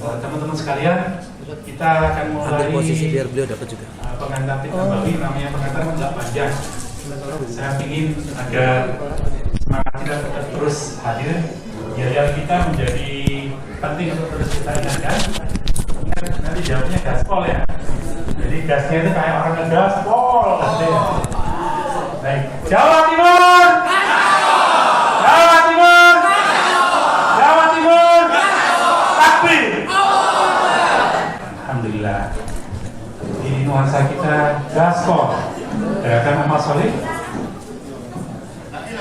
Teman-teman sekalian, kita akan mulai posisi biar beliau dapat juga. pengantar Nabawi. Namanya pengantar nggak panjang. Saya ingin agar semangat kita tetap terus hadir, biar kita menjadi penting untuk terus kita ingatkan. Nanti jawabnya gaspol ya. Jadi gasnya itu kayak orang ngegaspol. Baik, Jawa Timur. Jawa Timur. Jawa Timur. Takbir. Alhamdulillah. Ini nuansa kita gaspol. Gerakan amal soleh.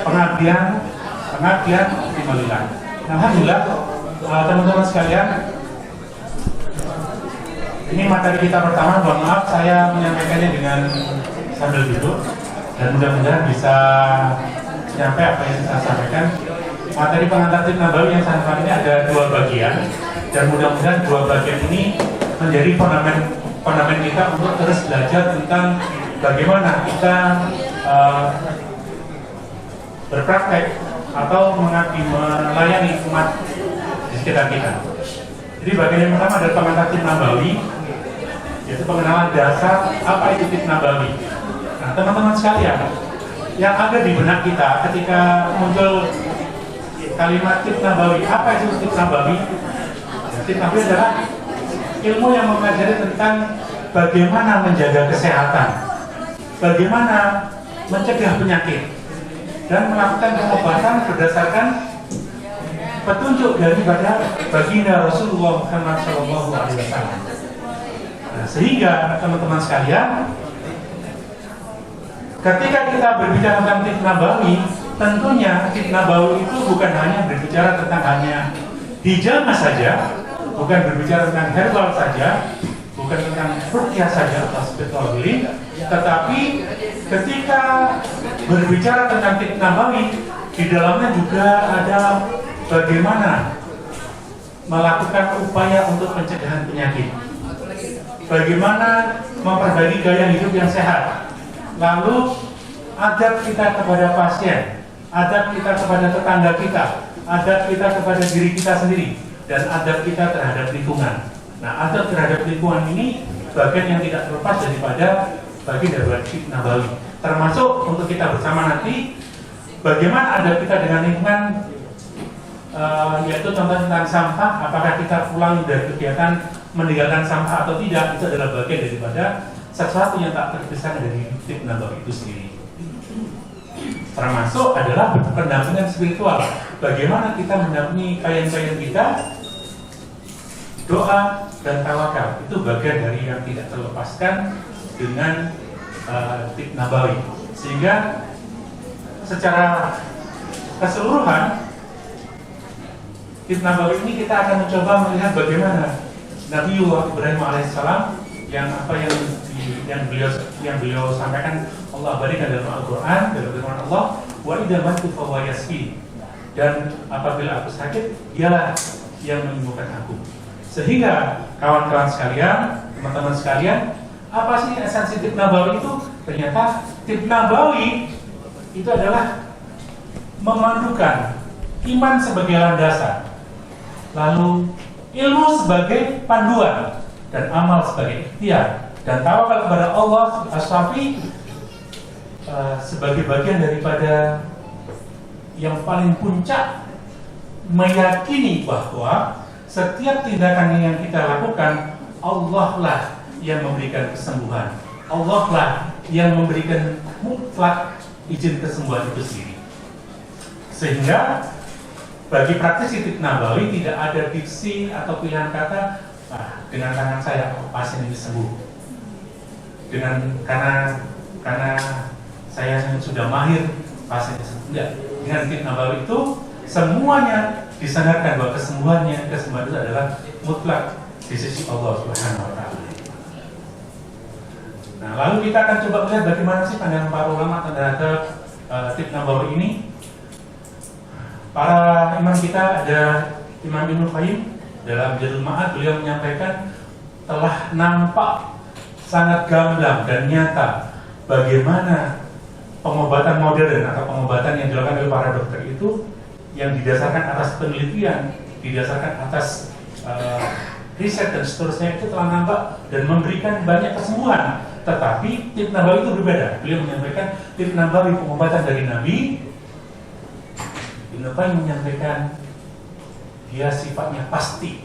Pengabdian lillah. Alhamdulillah, teman-teman sekalian. Ini materi kita pertama, mohon maaf saya menyampaikannya dengan sambil duduk dan mudah-mudahan bisa nyampe apa yang saya sampaikan. Materi pengantar Tip Nabawi yang saya sampaikan ini ada 2 bagian dan mudah-mudahan 2 bagian ini menjadi fundament kita untuk terus belajar tentang bagaimana kita berpraktek atau melayani umat di sekitar kita. Jadi bagian yang pertama adalah pengantar Tip Nabawi, yaitu pengenalan dasar apa itu Tip Nabawi. Nah, teman-teman sekalian, yang ada di benak kita ketika muncul kalimat Tip Nabawi, apa itu Tip Nabawi? Tip Nabawi adalah ilmu yang mempelajari tentang bagaimana menjaga kesehatan, bagaimana mencegah penyakit, dan melakukan pengobatan berdasarkan petunjuk daripada baginda Rasulullah Muhammad SAW. Nah, sehingga teman-teman sekalian, ketika kita berbicara tentang Tip Nabawi, tentunya Tip Nabawi itu bukan hanya berbicara tentang hanya hijama saja, bukan berbicara tentang herbal saja, bukan tentang ruqyah saja atau spiritual healing, tetapi ketika berbicara tentang Tip Nabawi, di dalamnya juga ada bagaimana melakukan upaya untuk pencegahan penyakit, bagaimana memperbaiki gaya hidup yang sehat, lalu adab kita kepada pasien, adab kita kepada tetangga kita, adab kita kepada diri kita sendiri, dan adab kita terhadap lingkungan. Nah, adab terhadap lingkungan ini bagian yang tidak terlepas daripada bagian dari Tip Nabawi, termasuk untuk kita bersama nanti bagaimana adab kita dengan lingkungan, yaitu contoh tentang sampah. Apakah kita pulang dari kegiatan meninggalkan sampah atau tidak, itu adalah bagian daripada sesuatu yang tak terpisah dari Tip Nabawi itu sendiri. Termasuk adalah pendampingan spiritual, bagaimana kita mendampingi klien-klien kita, doa dan tawakal, itu bagian dari yang tidak terlepaskan dengan Tip Nabawi. Sehingga secara keseluruhan Tip Nabawi ini kita akan mencoba melihat bagaimana Nabiullah Ibrahim alaihissalam yang beliau sampaikan, Allah berikan dalam Al-Quran, dalam firman Allah, wa idza maridtu fahuwa yashfi, dan apabila aku sakit, dialah yang menyembuhkan aku. Sehingga kawan-kawan sekalian, teman-teman sekalian, apa sih esensi Tip Nabawi itu? Ternyata Tip Nabawi itu adalah memandukan iman sebagai landasan, lalu ilmu sebagai panduan, dan amal sebagai ikhtiar, dan tawakal kepada Allah as-Safi sebagai bagian daripada yang paling puncak, meyakini bahwa setiap tindakan yang kita lakukan, Allah lah yang memberikan kesembuhan, Allah lah yang memberikan mutlak izin kesembuhan itu sendiri. Sehingga bagi praktisi Tip Nabawi tidak ada diksi atau pilihan kata, dengan tangan saya pasien ini sembuh, karena saya sudah mahir pasien ini sembuh. Tidak. Dengan Tip Nabawi itu semuanya disandarkan bahwa kesembuhan itu adalah mutlak di sisi Allah Subhanahu wa Ta'ala. Nah, lalu kita akan coba melihat bagaimana sih pandangan para ulama terhadap Tip Nabawi ini. Para imam kita, ada Imam Ibnu Qayyim dalam Zadul Ma'ad, beliau menyampaikan telah nampak sangat gamblang dan nyata bagaimana pengobatan modern atau pengobatan yang dilakukan oleh para dokter itu yang didasarkan atas penelitian, didasarkan atas riset dan seterusnya itu telah nampak dan memberikan banyak kesembuhan. Tetapi Tib Nabawi itu berbeda. Beliau menyampaikan Tib Nabawi pengobatan dari Nabi. Ibnu Qayyim menyampaikan dia sifatnya pasti.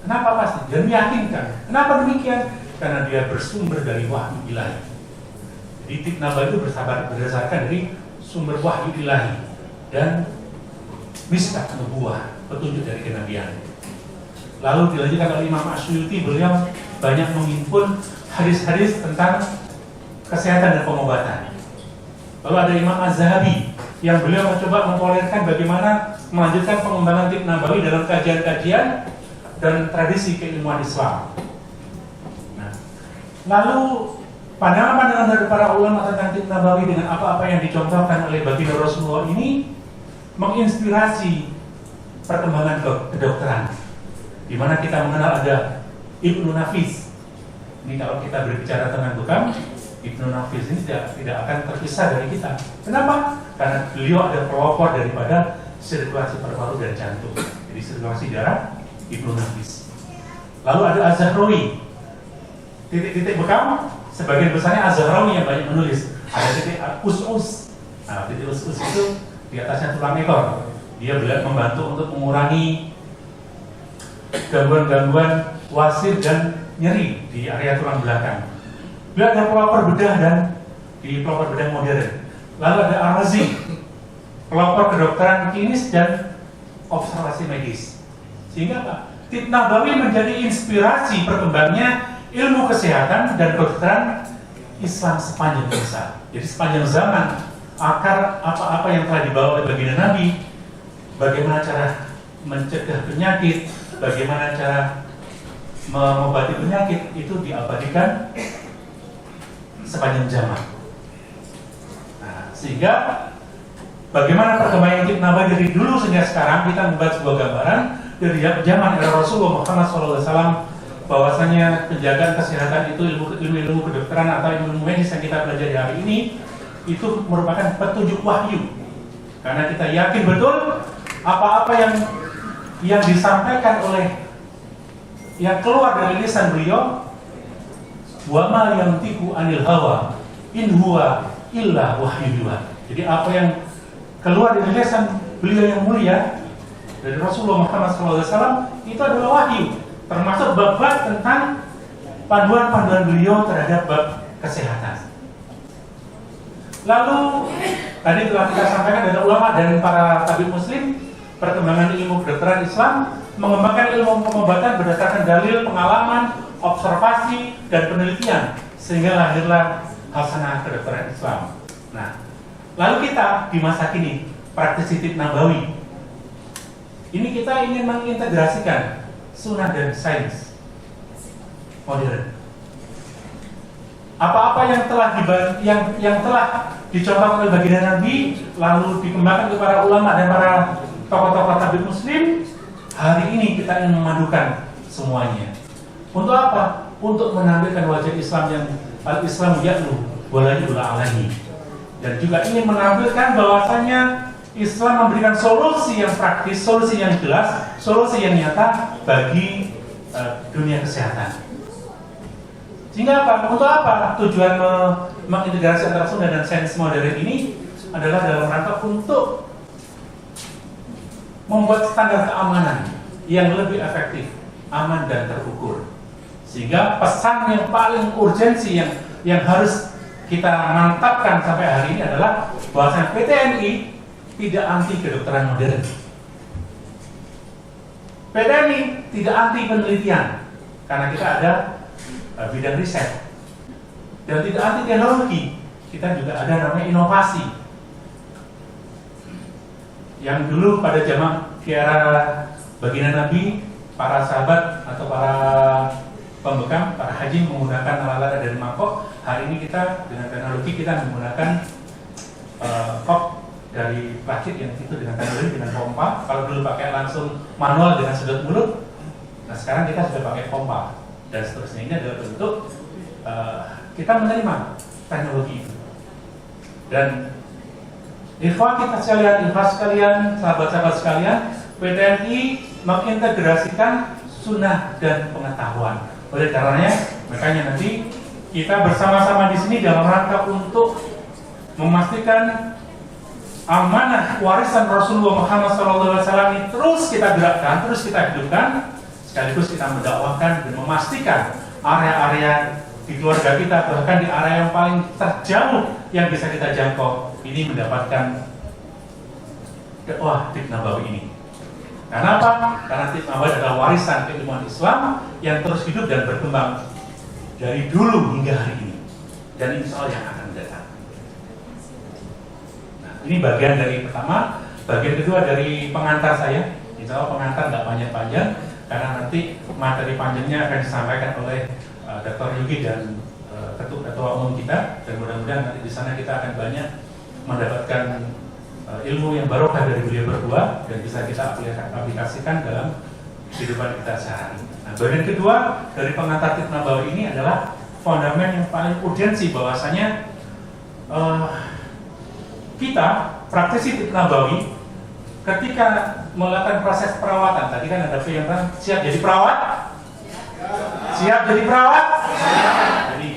Kenapa pasti? Dan meyakinkan. Kenapa demikian? Karena dia bersumber dari wahyu ilahi. Jadi Tib Nabawi itu berdasarkan dari sumber wahyu ilahi dan miskah nubuwah, petunjuk dari kenabian. Lalu dilanjutkan oleh Imam Asyuyuti, beliau banyak menghimpun hadis-hadis tentang kesehatan dan pengobatan. Lalu ada Imam Az-Zahabi yang beliau mencoba mempolerkan bagaimana melanjutkan pengembangan Tib Nabawi dalam kajian-kajian dan tradisi keilmuan Islam. Nah, lalu pandangan-pandangan dari para ulama tentang Tib Nabawi dengan apa-apa yang dicontohkan oleh baginda Rasulullah ini menginspirasi perkembangan kedokteran, di mana kita mengenal ada Ibnu Nafis. Ini kalau kita berbicara tentang tukang, Ibnu Nafis ini tidak akan terpisah dari kita. Kenapa? Karena beliau ada pelopor daripada sirkulasi paru-paru dan jantung. Jadi sirkulasi darah, Ibnu Nafis. Lalu ada Az-Zahrawi. Titik-titik bekam, sebagian besarnya Az-Zahrawi yang banyak menulis. Ada titik us-us. Nah, titik us-us itu di atasnya tulang ekor. Dia beliau membantu untuk mengurangi gangguan-gangguan wasir dan nyeri di area tulang belakang. Beliau ada pelopor bedah dan di pelopor bedah modern. Lalu ada Ar-Razi, pelopor kedokteran klinis dan observasi medis. Sehingga apa? Tib Nabawi menjadi inspirasi perkembangnya ilmu kesehatan dan kedokteran Islam sepanjang masa. Jadi sepanjang zaman, akar apa-apa yang telah dibawa oleh baginda Nabi, bagaimana cara mencegah penyakit, bagaimana cara mengobati penyakit, itu diabadikan sepanjang zaman. Nah, sehingga bagaimana perkembangan Tib Nabawi dari dulu hingga sekarang, kita membuat sebuah gambaran dari zaman era Rasulullah Muhammad SAW, bahwasanya penjagaan kesehatan itu ilmu kedokteran atau ilmu medis yang kita pelajari hari ini itu merupakan petunjuk wahyu. Karena kita yakin betul apa-apa yang disampaikan oleh yang keluar dari lisan beliau, wa ma yantiqu anil hawa in huwa illa wahyu yuha. Jadi apa yang keluar dari lisan beliau yang mulia dari Rasulullah Muhammad SAW itu adalah wahyu, termasuk bab-bab tentang panduan-panduan beliau terhadap bab kesehatan. Lalu tadi telah kita sampaikan dari ulama dan para tabib muslim, perkembangan ilmu kedokteran Islam mengembangkan ilmu pengobatan berdasarkan dalil, pengalaman, observasi, dan penelitian, sehingga lahirlah khalsanah kedokteran Islam. Nah, lalu kita di masa kini praktisi Tib Nabawi ini kita ingin mengintegrasikan sunnah dan sains modern. Apa-apa yang telah dicontohkan oleh baginda Nabi lalu dikembangkan kepada ulama dan para tokoh-tokoh tabib muslim, hari ini kita ingin memadukan semuanya. Untuk apa? Untuk menampilkan wajah Islam yang al-Islam ya'lu wa la yu'la alaihi. Dan juga ingin menampilkan bahwasanya Islam memberikan solusi yang praktis, solusi yang jelas, solusi yang nyata bagi dunia kesehatan. Sehingga apa? Untuk apa? Tujuan mengintegrasi antara sunnah dan sains modern ini adalah dalam rangka untuk membuat standar keamanan yang lebih efektif, aman dan terukur. Sehingga pesan yang paling urgensi yang harus kita mantapkan sampai hari ini adalah bahwa PTNI tidak anti kedokteran modern. PTNI tidak anti penelitian karena kita ada bidang riset, dan tidak anti teknologi, kita juga ada namanya inovasi. Yang dulu pada zaman era baginda Nabi, para sahabat atau para pembekam, para haji menggunakan alat-alat dari mangkok. Hari ini kita dengan teknologi kita menggunakan kop dari plastik yang itu dengan teknologi, dengan pompa. Kalau dulu pakai langsung manual dengan sedot mulut, nah sekarang kita sudah pakai pompa dan seterusnya. Ini adalah bentuk kita menerima teknologi itu. Dan ikhwan kita sekalian, ikhlas sekalian, sahabat-sahabat sekalian, PTNI mengintegrasikan sunnah dan pengetahuan. Oleh karenanya, makanya nanti kita bersama-sama di sini dalam rangka untuk memastikan amanah warisan Rasulullah Muhammad SAW ini terus kita gerakkan, terus kita hidupkan, sekaligus kita mendakwahkan dan memastikan area-area di keluarga kita, bahkan di area yang paling terjauh yang bisa kita jangkau, ini mendapatkan dakwah Tib Nabawi ini. Karena apa? Karena Tib Nabawi adalah warisan keilmuan Islam yang terus hidup dan berkembang dari dulu hingga hari ini, dan insya Allah yang akan datang. Nah, ini bagian dari pertama. Bagian kedua dari pengantar saya. Insya Allah pengantar nggak panjang-panjang, karena nanti materi panjangnya akan disampaikan oleh Dr. Yugi dan ketua umum kita, dan mudah-mudahan nanti di sana kita akan banyak mendapatkan ilmu yang barokah dari beliau berdua dan bisa kita aplikasikan dalam kehidupan kita sehari. Nah, bagian kedua dari pengantar Tib Nabawi ini adalah fondamen yang paling urgensi, bahwasanya kita praktisi Tib Nabawi ketika melakukan proses perawatan, tadi kan ada yang bilang siap jadi perawat, siap jadi perawat. Jadi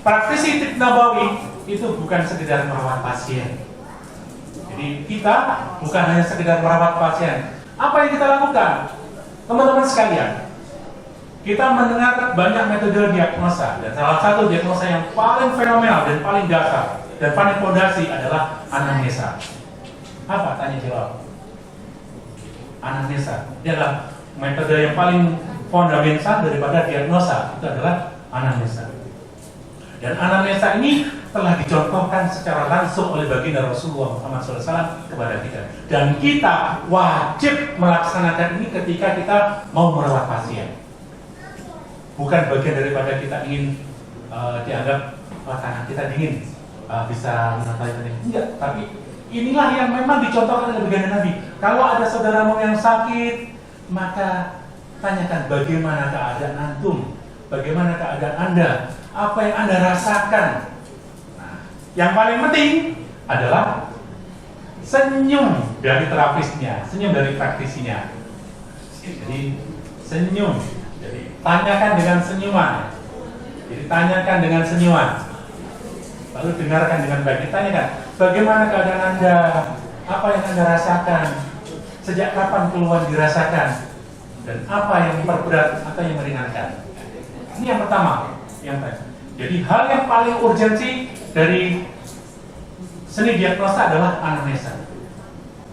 praktisi Tib Nabawi itu bukan sekedar merawat pasien. Jadi kita bukan hanya sekedar merawat pasien. Apa yang kita lakukan? Teman-teman sekalian, kita mendengar banyak metode diagnosa, dan salah satu diagnosa yang paling fenomenal dan paling dasar dan paling fondasi adalah anamnesa. Apa? Tanya jawab. Anamnesa. Ini adalah metode yang paling fundamental daripada diagnosa, itu adalah anamnesa. Dan anamnesa ini telah dicontohkan secara langsung oleh baginda Rasulullah Muhammad SAW kepada kita. Dan kita wajib melaksanakan ini ketika kita mau merawat pasien. Bukan bagian daripada kita ingin dianggap karena kita dingin bisa menataikan ini. Enggak, tapi inilah yang memang dicontohkan oleh baginda Nabi. Kalau ada saudaramu yang sakit, maka tanyakan bagaimana keadaan antum, bagaimana keadaan Anda, apa yang Anda rasakan. Yang paling penting adalah senyum dari terapisnya, senyum dari praktisinya. Jadi senyum, jadi tanyakan dengan senyuman. Jadi tanyakan dengan senyuman. Lalu dengarkan dengan baik. Ditanyakan, bagaimana keadaan Anda, apa yang Anda rasakan, sejak kapan keluhan dirasakan, dan apa yang memperberat atau yang meringankan. Ini yang pertama. Jadi hal yang paling urgensi dari seni diagnosa adalah anamnesa.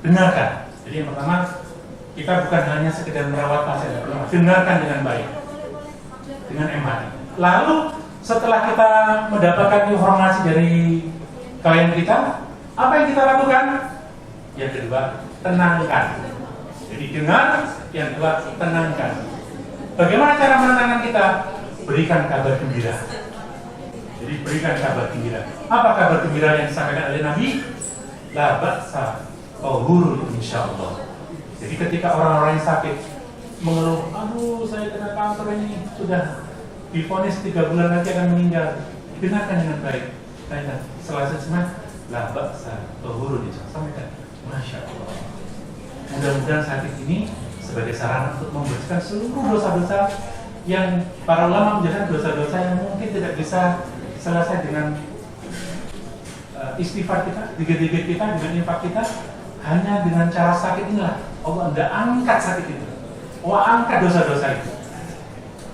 Dengarkan. Jadi yang pertama, kita bukan hanya sekedar merawat pasien, dengarkan dengan baik, dengan empati. Lalu setelah kita mendapatkan informasi dari klien kita, apa yang kita lakukan? Yang kedua, tenangkan. Jadi dengar, yang kedua, tenangkan. Bagaimana cara menenangkan kita? Berikan kabar gembira. Jadi berikan kabar gembira. Apa kabar gembira yang disampaikan oleh Nabi? La ba'sa tahurun insyaallah. Jadi ketika orang-orang yang sakit mengeluh, aduh saya kena kanker ini, sudah divonis 3 bulan lagi akan meninggal, dengarkan dengan baik. Tanya, selesai semua, la ba'sa tahurun insyaallah. Sampaikan, masya Allah. Mudah-mudahan sakit ini sebagai sarana untuk membersihkan seluruh dosa-dosa yang para ulama menjelaskan dosa-dosa yang mungkin tidak bisa selesai dengan istighfar kita, dikit-dikit kita, dengan infak kita, hanya dengan cara sakit inilah Allah tidak angkat sakit itu, Allah angkat dosa-dosa itu.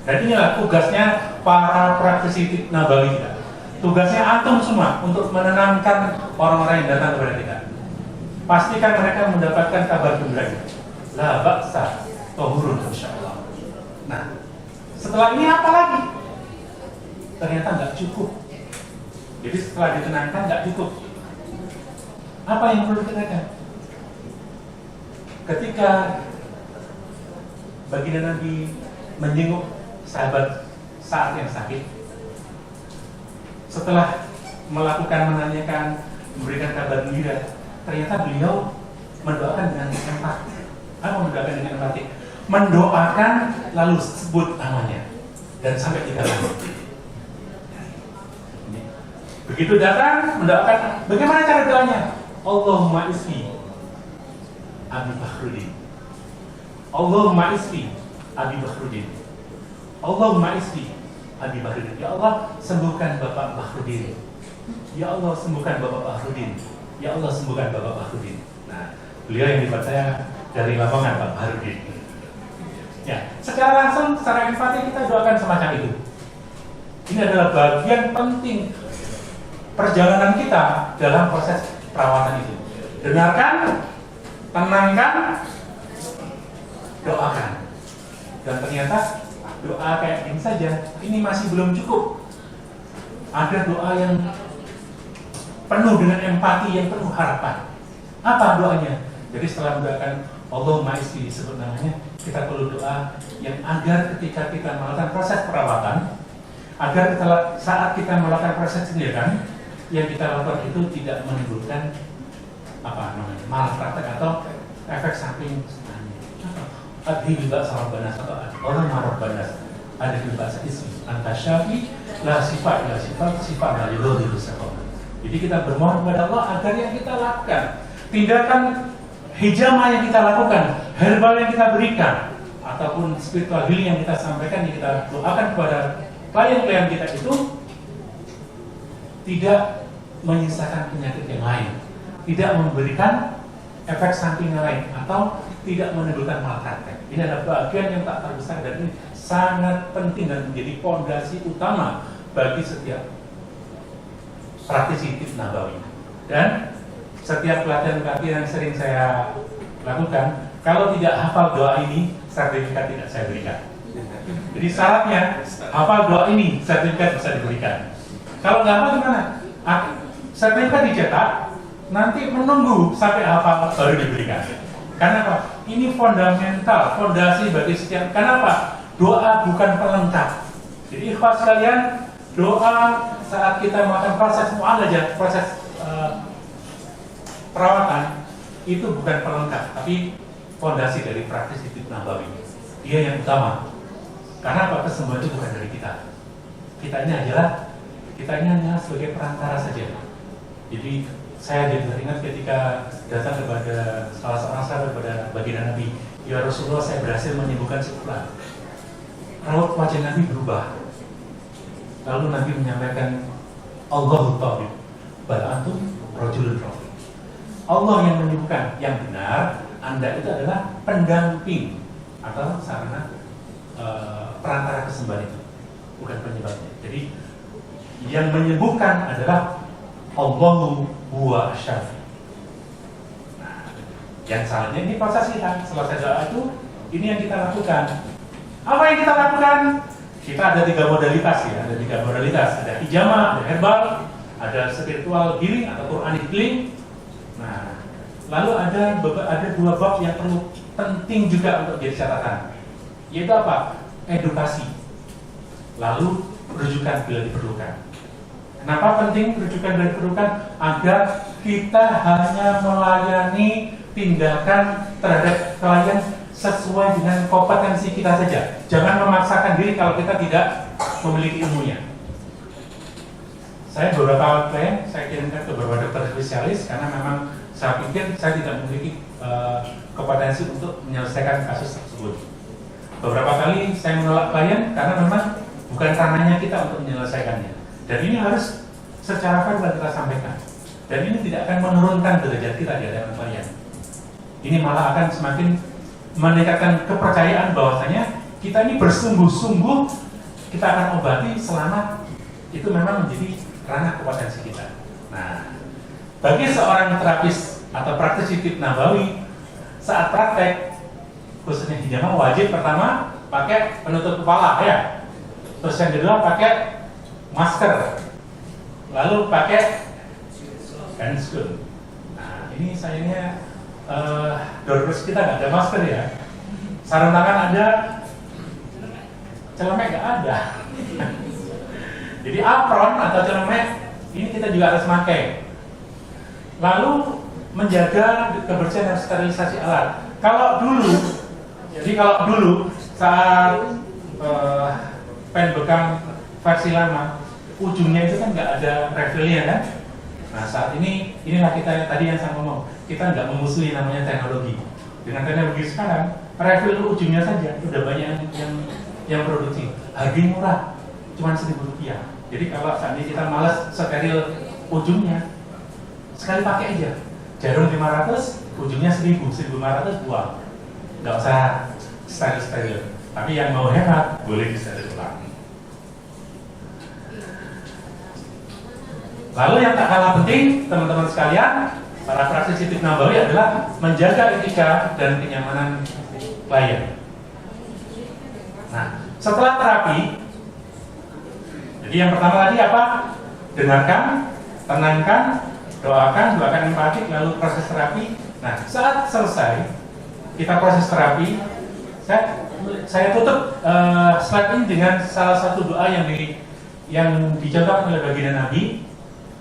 Dan inilah tugasnya para praktisi Tib Nabawi kita. Tugasnya antum semua untuk menenangkan orang-orang yang datang kepada kita. Pastikan mereka mendapatkan kabar gembira. La ba'sa tahurun insyaallah. Nah, setelah ini apa lagi? Ternyata nggak cukup. Jadi setelah ditenangkan nggak cukup. Apa yang perlu ditenangkan? Ketika baginda Nabi menjenguk sahabat saat yang sakit, setelah menanyakan, memberikan kabar gembira, ternyata beliau mendoakan dengan empati. Apa mendoakan dengan empati? Mendoakan lalu sebut namanya dan sampai 3 kali. Begitu datang mendoakan, bagaimana cara doanya? Allahumma ismi Abi Fakhrudin, Allahumma isfi Abi Bakhrudin. Allahumma isfi Abi Bakhrudin. Ya Allah, sembuhkan Bapak Bakhrudin. Ya Allah, sembuhkan Bapak Bakhrudin. Ya Allah, sembuhkan Bapak Bakhrudin. Nah, beliau yang dipercaya dari lapangan Pak Bakhrudin. Ya, secara langsung, secara empati kita doakan semacam itu. Ini adalah bagian penting perjalanan kita dalam proses perawatan itu. Dengarkan, tenangkan, doakan. Dan ternyata doa kayak ini saja, ini masih belum cukup. Ada doa yang penuh dengan empati, yang penuh harapan. Apa doanya? Jadi setelah mendoakan Allahumma isfi disebut namanya, kita perlu doa yang agar ketika kita melakukan proses perawatan, agar saat kita melakukan proses penyediaan, yang kita lakukan itu tidak menimbulkan malapraktek atau efek samping. Adhi juga salah banas atau orang marah banas. Ada di bahasa ismi anta syafi la sifat la yudhiru sifat. Jadi kita bermohon kepada Allah agar yang kita lakukan, tindakan hijamah yang kita lakukan, herbal yang kita berikan, ataupun spiritual healing yang kita sampaikan, yang kita doakan kepada klien-klien kita itu tidak menyisakan penyakit yang lain, tidak memberikan efek samping yang lain, atau tidak menimbulkan malapraktek. Ini adalah bagian yang tak terbesar dan ini sangat penting dan menjadi fondasi utama bagi setiap praktisi tib nabawi. Dan setiap pelatihan yang sering saya lakukan, kalau tidak hafal doa ini, sertifikat tidak saya berikan. Jadi syaratnya hafal doa ini, sertifikat bisa diberikan. Kalau nggak hafal gimana? Sertifikat dicetak, nanti menunggu sampai hafal baru diberikan. Karena apa? Ini fundamental, fondasi bagi setiap. Kenapa? Doa bukan pelengkap. Jadi ikhwas sekalian, doa saat kita melakukan proses mu'alajah, proses perawatan, itu bukan pelengkap, tapi fondasi dari praktis tib nabawi. Dia yang utama. Karena apa? Kesembuhan itu bukan dari kita. Kita ini hanya sebagai perantara saja. Jadi saya jadi teringat ketika datang kepada salah seorang sahabat kepada baginda Nabi, ya Rasulullah, saya berhasil menyembuhkan sepulang. Raut wajah Nabi berubah. Lalu Nabi menyampaikan, Allahu tabib, bal antum rajulun rafiq. Allah yang menyembuhkan, yang benar, Anda itu adalah pendamping atau sarana perantara kesembuhan itu, bukan penyebabnya. Jadi yang menyembuhkan adalah Allahu huwa asyafi. Nah, yang salahnya ini proses kita. Selesai doa itu, ini yang kita lakukan. Apa yang kita lakukan? Kita ada 3 modalitas ya, ada 3 modalitas. Ada hijamah, ada herbal, ada spiritual healing atau Quranic healing. Nah, lalu ada 2 bab yang perlu penting juga untuk jadi catatan. Yaitu apa? Edukasi. Lalu rujukan bila diperlukan. Kenapa penting rujukan bila diperlukan? Agar kita hanya melayani tindakan terhadap klien sesuai dengan kompetensi kita saja. Jangan memaksakan diri kalau kita tidak memiliki ilmunya. Saya beberapa klien saya kirimkan ke beberapa dokter spesialis karena memang saya pikir saya tidak memiliki kompetensi untuk menyelesaikan kasus tersebut. Beberapa kali saya menolak klien karena memang bukan ranahnya kita untuk menyelesaikannya. Dan ini harus secara fair kita sampaikan. Dan ini tidak akan menurunkan derajat kita di hadapan klien. Ini malah akan semakin meningkatkan kepercayaan bahwasanya kita ini bersungguh-sungguh kita akan obati selama itu memang menjadi ranah kompetensi kita. Nah, bagi seorang terapis atau praktisi tib nabawi saat praktek khususnya hijamah wajib pertama pakai penutup kepala ya. Terus yang kedua pakai masker. Lalu pakai handscoon. Nah, ini sayangnya dokter kita nggak ada masker ya. Sarung tangan ada, celemek nggak ada. Jadi apron atau celemek ini kita juga harus pakai. Lalu menjaga kebersihan dan sterilisasi alat. Kalau dulu saat pen bekam versi lama, ujungnya itu kan nggak ada refillnya kan. Nah saat inilah kita tadi yang saya ngomong, kita nggak memusuhi namanya teknologi. Dengan teknologi sekarang, refill ujungnya saja udah banyak yang produksi. Harganya murah, cuma Rp1.000. Jadi kalau seandainya kita malas steril ujungnya, sekali pakai aja. Jarum 500, ujungnya 1.500 buang. Nggak usah steril. Tapi yang mau hemat, boleh disteril ulang. Lalu yang tak kalah penting, teman-teman sekalian, para praktisi Tib Nabawi adalah menjaga etika dan kenyamanan klien. Nah, setelah terapi, jadi yang pertama tadi apa? Dengarkan, tenangkan, doakan empatik, lalu proses terapi. Nah, saat selesai kita proses terapi, saya tutup slide ini dengan salah satu doa yang dicontohkan oleh baginda Nabi.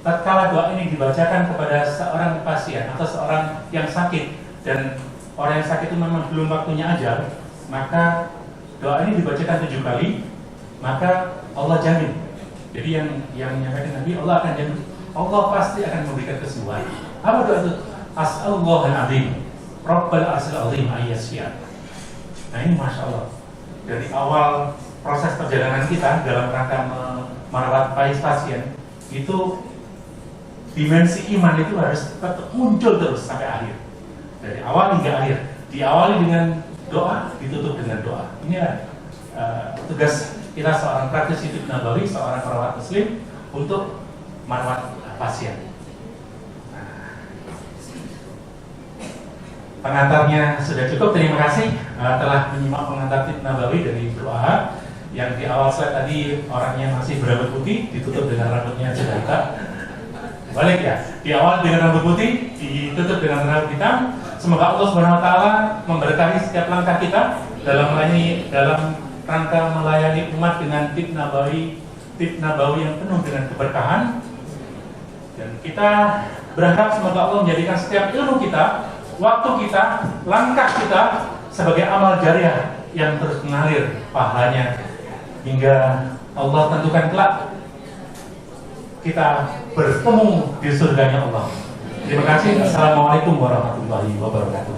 Tatkala doa ini dibacakan kepada seorang pasien atau seorang yang sakit dan orang yang sakit itu memang belum waktunya ajal, maka doa ini dibacakan 7 kali, maka Allah jamin. Jadi yang menyampaikan Nabi, Allah akan jamin, Allah pasti akan memberikan kesembuhan. Apa doa itu? As'alullahal azim, Rabbal arsyil azim ayyasfiya. Nah ini Masya Allah, dari awal proses perjalanan kita dalam rangka merawat pasien itu dimensi iman itu harus tetap muncul terus sampai akhir, dari awal hingga akhir. Diawali dengan doa, ditutup dengan doa. Inilah tugas kita seorang praktisi Tib Nabawi, seorang perawat muslim untuk merawat pasien. Pengantarnya sudah cukup. Terima kasih telah menyimak pengantar Tib Nabawi dari doa. Yang di awal slide tadi orangnya masih berambut putih, ditutup dengan rambutnya sudah hitam. Balik ya, di awal dengan rambut putih, ditutup dengan rambut hitam. Semoga Allah Subhanahu Wa Taala memberkahi setiap langkah kita dalam rangka melayani umat dengan Tib Nabawi yang penuh dengan keberkahan. Dan kita berharap semoga Allah menjadikan setiap ilmu kita, waktu kita, langkah kita sebagai amal jariah yang terus mengalir pahalanya hingga Allah tentukan kelak kita bertemu di surganya Allah. Terima kasih. Assalamualaikum warahmatullahi wabarakatuh.